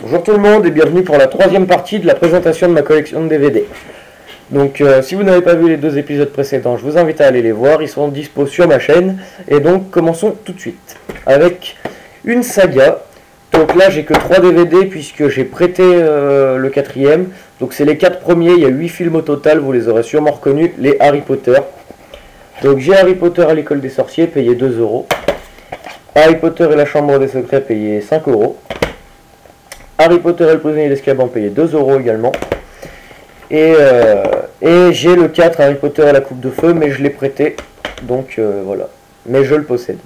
Bonjour tout le monde et bienvenue pour la troisième partie de la présentation de ma collection de DVD. Donc si vous n'avez pas vu les deux épisodes précédents, je vous invite à aller les voir, ils sont dispo sur ma chaîne. Et donc commençons tout de suite avec une saga. Donc là j'ai que 3 DVD puisque j'ai prêté le quatrième. Donc c'est les 4 premiers, il y a 8 films au total, vous les aurez sûrement reconnus, les Harry Potter. Donc j'ai Harry Potter à l'école des sorciers, payé 2 €. Harry Potter et la chambre des secrets, payé 5 €. Harry Potter et le prisonnier d'Azkaban, payé 2 € également. Et j'ai le 4, Harry Potter et la coupe de feu, mais je l'ai prêté, donc voilà. Mais je le possède.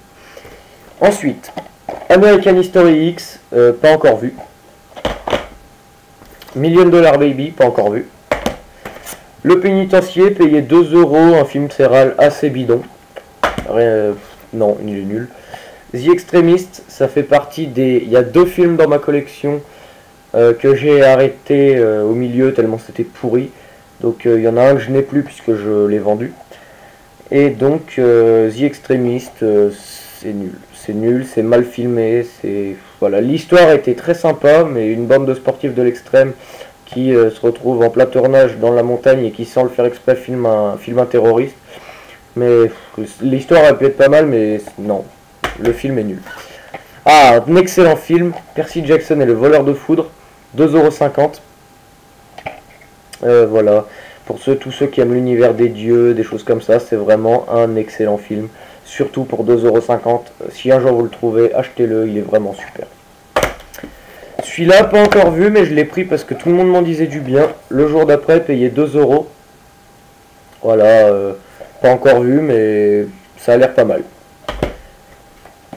Ensuite, American History X, pas encore vu. $1 Million Baby, pas encore vu. Le pénitencier, payé 2 €, un film séral assez bidon. Non, il est nul. The Extremist, ça fait partie des... Il y a 2 films dans ma collection que j'ai arrêté au milieu tellement c'était pourri. Donc il y en a un que je n'ai plus puisque je l'ai vendu. Et donc The Extremist, c'est nul. C'est nul, c'est mal filmé, c'est... Voilà, l'histoire était très sympa, mais une bande de sportifs de l'extrême qui se retrouve en plein tournage dans la montagne et qui, sans le faire exprès, filme un terroriste. Mais l'histoire a pu être pas mal, mais non, le film est nul. Ah, un excellent film, Percy Jackson et le voleur de foudre, 2,50 €. Voilà, pour tous ceux qui aiment l'univers des dieux, des choses comme ça, c'est vraiment un excellent film. Surtout pour 2,50 €. Si un jour vous le trouvez, achetez-le, il est vraiment super. Celui-là, pas encore vu, mais je l'ai pris parce que tout le monde m'en disait du bien. Le jour d'après, payé 2 €. Voilà, pas encore vu, mais ça a l'air pas mal.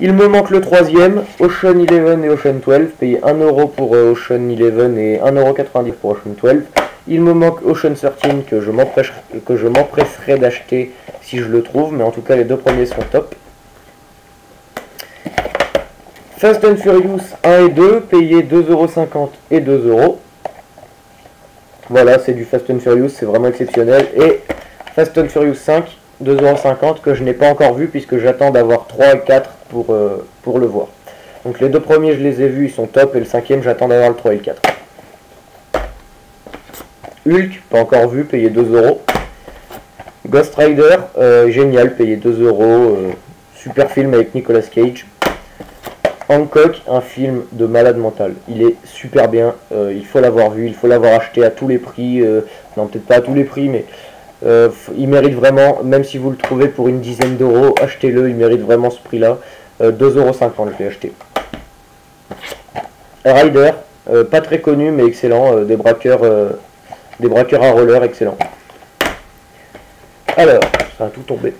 Il me manque le troisième, Ocean 11 et Ocean 12, payé 1 € pour Ocean 11 et 1,90 € pour Ocean 12. Il me manque Ocean 13 que je m'empresserai d'acheter si je le trouve, mais en tout cas les 2 premiers sont top. Fast and Furious 1 et 2, payé 2,50 € et 2 €. Voilà, c'est du Fast and Furious, c'est vraiment exceptionnel. Et Fast and Furious 5, 2,50 € que je n'ai pas encore vu puisque j'attends d'avoir 3 et 4 pour le voir. Donc les 2 premiers je les ai vus, ils sont top, et le 5e j'attends d'avoir le 3 et le 4. Hulk, pas encore vu, payé 2 €. Ghost Rider, génial, payé 2 €, super film avec Nicolas Cage. Hancock, un film de malade mental, il est super bien, il faut l'avoir vu, il faut l'avoir acheté à tous les prix, non peut-être pas à tous les prix, mais il mérite vraiment, même si vous le trouvez pour une dizaine d'euros, achetez-le, il mérite vraiment ce prix-là. 2,50 € je l'ai acheté. Rider, pas très connu mais excellent, des braqueurs à roller, excellent. Alors, ça a tout tombé.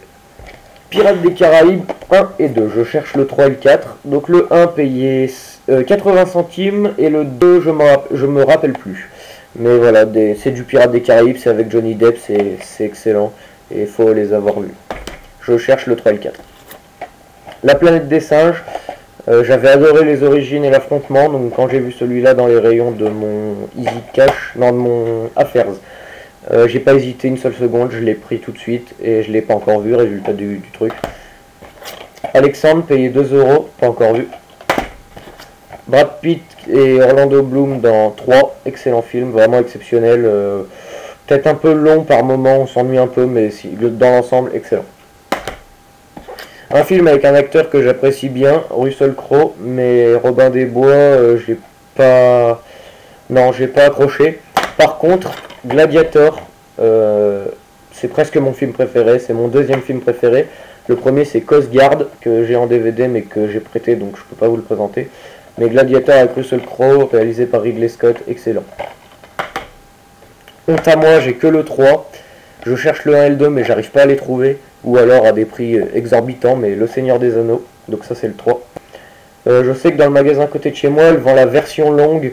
Pirates des Caraïbes 1 et 2, je cherche le 3 et le 4. Donc le 1 payé 80 centimes et le 2 je me rappelle plus. Mais voilà, c'est du Pirates des Caraïbes, c'est avec Johnny Depp, c'est excellent et il faut les avoir vus. Je cherche le 3 et le 4. La planète des singes, j'avais adoré les origines et l'affrontement, donc quand j'ai vu celui-là dans les rayons de mon Easy Cash, non de mon Affairs, j'ai pas hésité une seule seconde, je l'ai pris tout de suite et je l'ai pas encore vu, résultat du truc. Alexandre, payé 2 €, pas encore vu. Brad Pitt et Orlando Bloom dans 3, excellent film, vraiment exceptionnel. Peut-être un peu long par moment, on s'ennuie un peu, mais dans l'ensemble, excellent. Un film avec un acteur que j'apprécie bien, Russell Crowe, mais Robin des Bois, j'ai pas accroché. Par contre, Gladiator, c'est presque mon film préféré, c'est mon 2e film préféré. Le premier c'est Coast Guard, que j'ai en DVD mais que j'ai prêté, donc je peux pas vous le présenter. Mais Gladiator avec Russell Crowe, réalisé par Ridley Scott, excellent. Honte à moi, j'ai que le 3. Je cherche le 1 et le 2 mais j'arrive pas à les trouver. Ou alors à des prix exorbitants, mais Le Seigneur des Anneaux, donc ça c'est le 3. Je sais que dans le magasin à côté de chez moi, elle vend la version longue.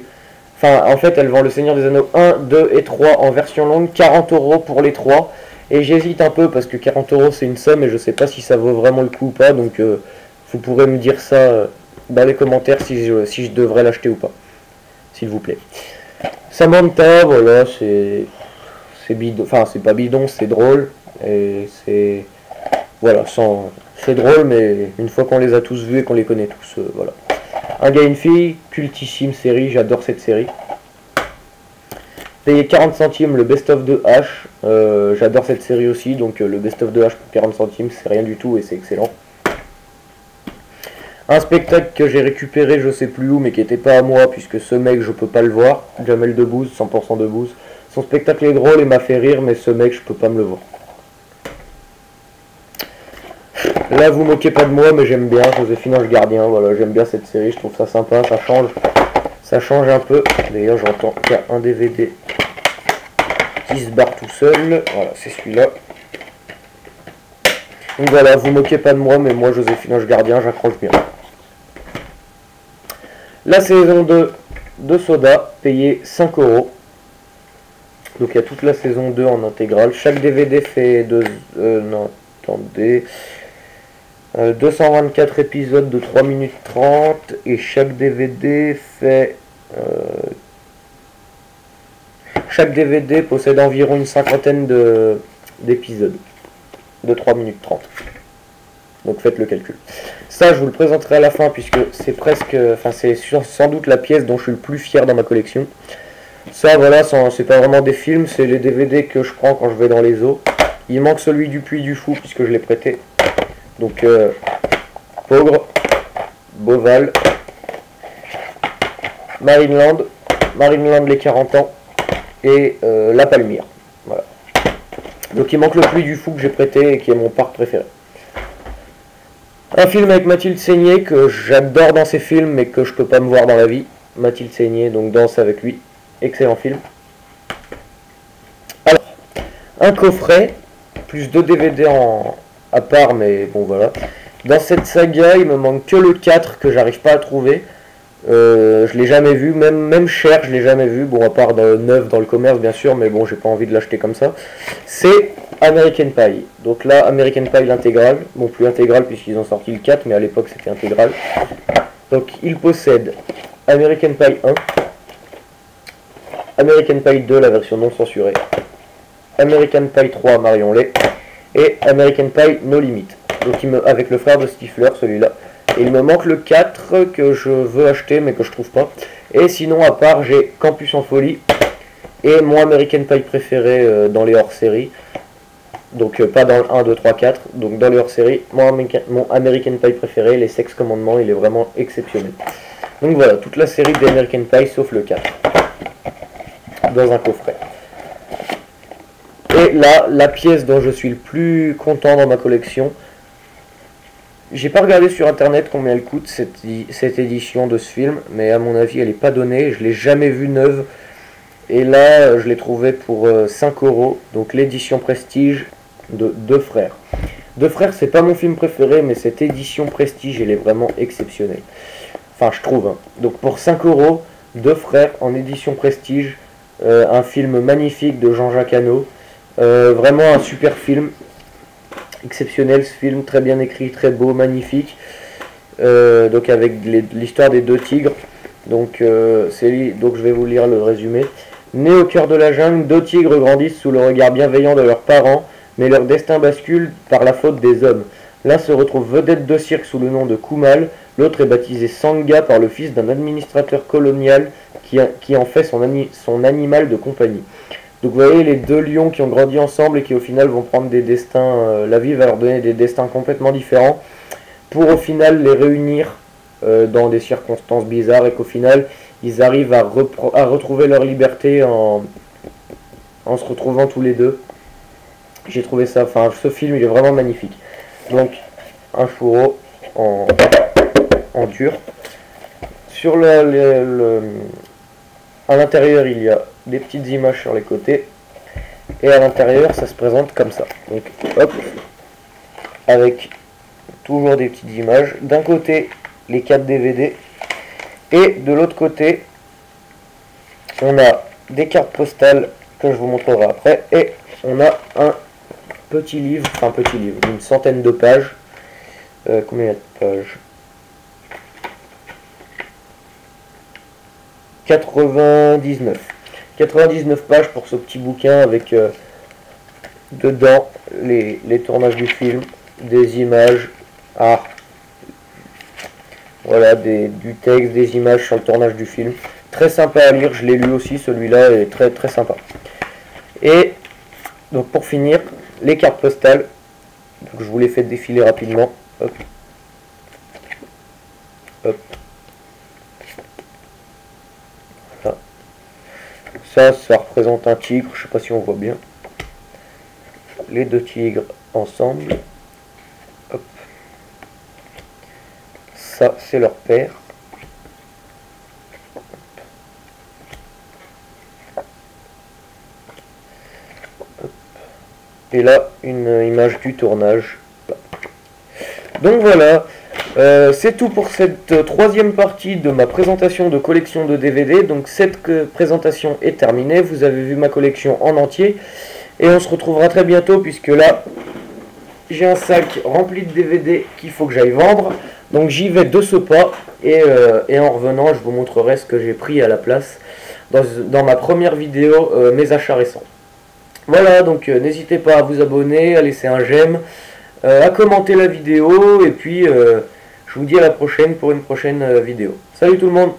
Enfin, en fait, elle vend Le Seigneur des Anneaux 1, 2 et 3 en version longue, 40 € pour les 3. Et j'hésite un peu parce que 40 € c'est une somme et je sais pas si ça vaut vraiment le coup ou pas. Donc vous pourrez me dire ça dans les commentaires si je devrais l'acheter ou pas. S'il vous plaît. Samantha, voilà, c'est bidon. Enfin, c'est pas bidon, c'est drôle. Et c'est... Voilà, c'est drôle, mais une fois qu'on les a tous vus et qu'on les connaît tous, voilà. Un gars et une fille, cultissime série, j'adore cette série. Payé 40 centimes le best-of de H, j'adore cette série aussi, donc le best-of de H pour 40 centimes, c'est rien du tout et c'est excellent. Un spectacle que j'ai récupéré je sais plus où mais qui était pas à moi puisque ce mec je peux pas le voir, Jamel Debbouze, 100% Debbouze. Son spectacle est drôle et m'a fait rire mais ce mec je peux pas me le voir. Là vous moquez pas de moi mais j'aime bien Joséphine Ange Gardien, voilà j'aime bien cette série, je trouve ça sympa, ça change un peu. D'ailleurs j'entends qu'il y a un DVD qui se barre tout seul, voilà c'est celui-là. Donc voilà, vous moquez pas de moi mais moi Joséphine Ange Gardien j'accroche bien. La saison 2 de Soda, payé 5 €. Donc il y a toute la saison 2 en intégrale. Chaque DVD fait 224 épisodes de 3 minutes 30 et chaque DVD fait chaque DVD possède environ une cinquantaine d'épisodes de 3 minutes 30. Donc faites le calcul. Ça je vous le présenterai à la fin puisque c'est presque, enfin c'est sans doute la pièce dont je suis le plus fier dans ma collection. Ça voilà, c'est pas vraiment des films, c'est les DVD que je prends quand je vais dans les eaux. Il manque celui du Puy du Fou puisque je l'ai prêté. Donc Pogre, Beauval, Marineland les 40 ans et La Palmyre. Voilà. Donc il manque le Puy du Fou que j'ai prêté et qui est mon parc préféré. Un film avec Mathilde Seigné que j'adore dans ses films mais que je peux pas me voir dans la vie. Mathilde Seigné, donc Danse avec lui. Excellent film. Alors, un coffret, plus 2 DVD à part, mais bon voilà. Dans cette saga, il me manque que le 4 que j'arrive pas à trouver. Je l'ai jamais vu, même cher, je l'ai jamais vu. Bon, à part neuf dans le commerce, bien sûr, mais bon, j'ai pas envie de l'acheter comme ça. C'est American Pie. Donc là, American Pie l'intégrale. Bon, plus intégrale puisqu'ils ont sorti le 4, mais à l'époque c'était intégral. Donc, il possède American Pie 1, American Pie 2, la version non censurée, American Pie 3, Marion Lay, et American Pie No Limit. Donc, avec le frère de Stifler, celui-là. Et il me manque le 4 que je veux acheter mais que je trouve pas. Et sinon, à part, j'ai Campus en folie et mon American Pie préféré dans les hors-série. Donc pas dans le 1, 2, 3, 4. Donc dans les hors-série, mon American Pie préféré, les Sex Commandements, il est vraiment exceptionnel. Donc voilà, toute la série des American Pie sauf le 4. Dans un coffret. Et là, la pièce dont je suis le plus content dans ma collection. J'ai pas regardé sur internet combien elle coûte cette édition de ce film, mais à mon avis elle est pas donnée, je l'ai jamais vue neuve. Et là je l'ai trouvée pour 5 €, donc l'édition Prestige de Deux Frères. Deux Frères c'est pas mon film préféré, mais cette édition Prestige elle est vraiment exceptionnelle. Enfin je trouve. Hein. Donc pour 5 €, Deux Frères en édition Prestige, un film magnifique de Jean-Jacques Hano, vraiment un super film. Exceptionnel ce film, très bien écrit, très beau, magnifique. Donc avec l'histoire des deux tigres. Donc je vais vous lire le résumé. Nés au cœur de la jungle, deux tigres grandissent sous le regard bienveillant de leurs parents, mais leur destin bascule par la faute des hommes. L'un se retrouve vedette de cirque sous le nom de Kumal, l'autre est baptisé Sanga par le fils d'un administrateur colonial qui en fait son animal de compagnie. Donc vous voyez les deux lions qui ont grandi ensemble et qui au final vont prendre des destins, la vie va leur donner des destins complètement différents, pour au final les réunir dans des circonstances bizarres et qu'au final ils arrivent à retrouver leur liberté en se retrouvant tous les deux. J'ai trouvé ça, enfin ce film il est vraiment magnifique. Donc un fourreau en dur. Sur à l'intérieur il y a des petites images sur les côtés et à l'intérieur ça se présente comme ça. Donc hop, avec toujours des petites images. D'un côté les 4 DVD et de l'autre côté on a des cartes postales que je vous montrerai après et on a un petit livre, enfin petit livre, d'une centaine de pages. Combien il y a de pages? 99 pages pour ce petit bouquin avec dedans les tournages du film, des images. Ah, Voilà, du texte, des images sur le tournage du film. Très sympa à lire, je l'ai lu aussi, celui-là est très très sympa. Et donc pour finir, les cartes postales. Donc, je vous les fais défiler rapidement. Hop. Hop. Voilà. Ça représente un tigre, je sais pas si on voit bien. Les deux tigres ensemble. Hop. Ça, c'est leur père. Hop. Et là, une image du tournage. Donc voilà, c'est tout pour cette troisième partie de ma présentation de collection de DVD. Donc cette présentation est terminée, vous avez vu ma collection en entier. Et on se retrouvera très bientôt puisque là, j'ai un sac rempli de DVD qu'il faut que j'aille vendre. Donc j'y vais de ce pas et en revenant, je vous montrerai ce que j'ai pris à la place dans ma première vidéo, mes achats récents. Voilà, donc n'hésitez pas à vous abonner, à laisser un j'aime, à commenter la vidéo et puis je vous dis à la prochaine pour une prochaine vidéo. Salut tout le monde!